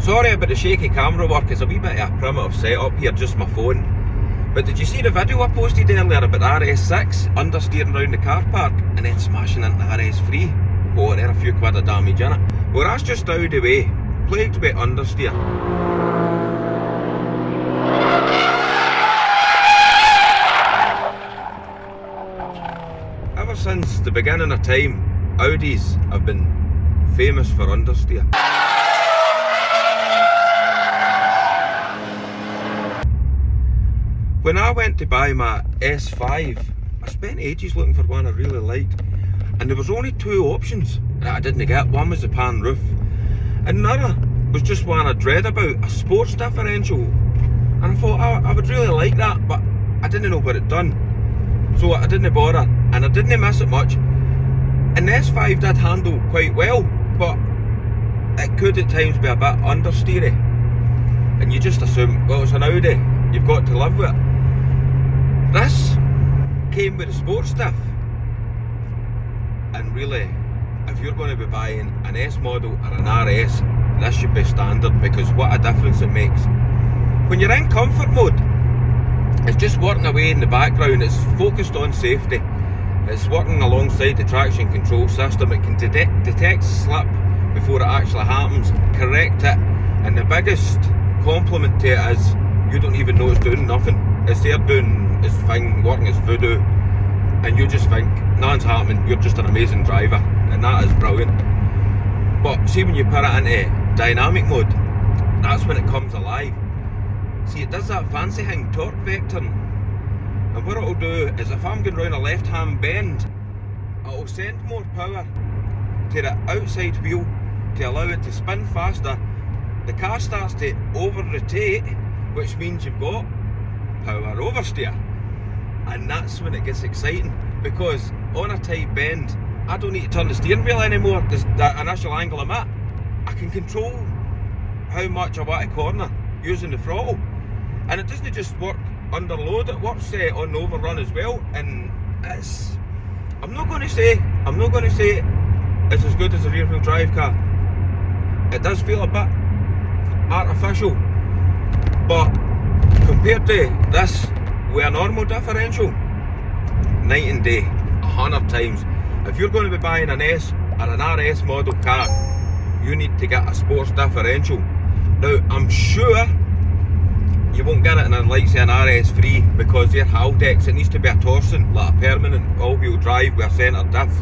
Sorry about the shaky camera work, it's a wee bit of a primitive setup here, just my phone. But did you see the video I posted earlier about RS6 understeering around the car park and then smashing into RS3? Oh, there are a few quid of damage in it. Well, that's just Audi way, plagued with understeer. Ever since the beginning of time, Audis have been famous for understeer. When I went to buy my S5, I spent ages looking for one I really liked, and there was only two options that I didn't get. One was the pan roof, and another was just one I dread about, a sports differential. And I thought I would really like that, but I didn't know what it done, so I didn't bother, and I didn't miss it much. And the S5 did handle quite well, but it could at times be a bit understeery, and you just assume, well, it's an Audi, you've got to live with it. This came with the sports stuff, and really, if you're going to be buying an S model or an RS, this should be standard, because what a difference it makes. When you're in comfort mode, it's just working away in the background, it's focused on safety, it's working alongside the traction control system, it can detect slip before it actually happens, correct it, and the biggest compliment to it is you don't even know it's doing nothing. It's there doing its thing, working its voodoo, and you just think, nothing's happening, you're just an amazing driver, and that is brilliant. But see, when you put it into dynamic mode, that's when it comes alive. See, it does that fancy thing, torque vectoring, and what it'll do is, if I'm going round a left hand bend, it'll send more power to the outside wheel to allow it to spin faster. The car starts to over rotate, which means you've got power oversteer, and that's when it gets exciting, because on a tight bend I don't need to turn the steering wheel anymore. There's the initial angle I'm at, I can control how much I want to corner using the throttle, and it doesn't just work under load, it works on the overrun as well. And it's, I'm not going to say it's as good as a rear wheel drive car. It does feel a bit artificial, but compared to this with a normal differential, night and day, 100 times. If you're going to be buying an S or an RS model car, you need to get a sports differential. Now, I'm sure you won't get it in a, like say, an RS3, because they're Haldex. It needs to be a Torsen, like a permanent all-wheel drive with a centre diff.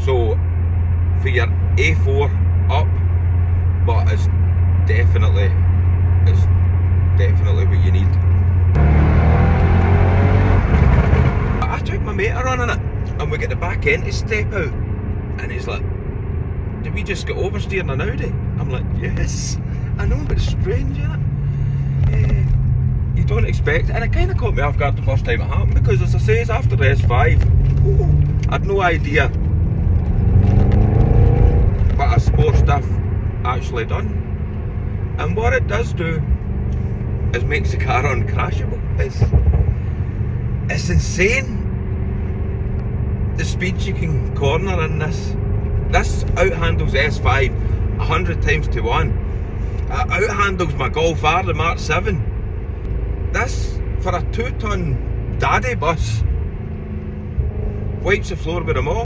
So for your A4 up, but it's definitely what you need. I took my mate running it, and we get the back end to step out, and he's like, did we just get oversteering an Audi? I'm like, yes, I know, but it's strange, isn't it? You don't expect it, and it kind of caught me off guard the first time it happened, because as I say, it's after the S5, I had no idea what a sports stuff actually done. And what it does do is makes the car uncrashable. It's insane the speeds you can corner in this. This outhandles S5 100 times to 1. It outhandles my Golf R, the Mark 7. This, for a 2-ton daddy bus, wipes the floor with them all.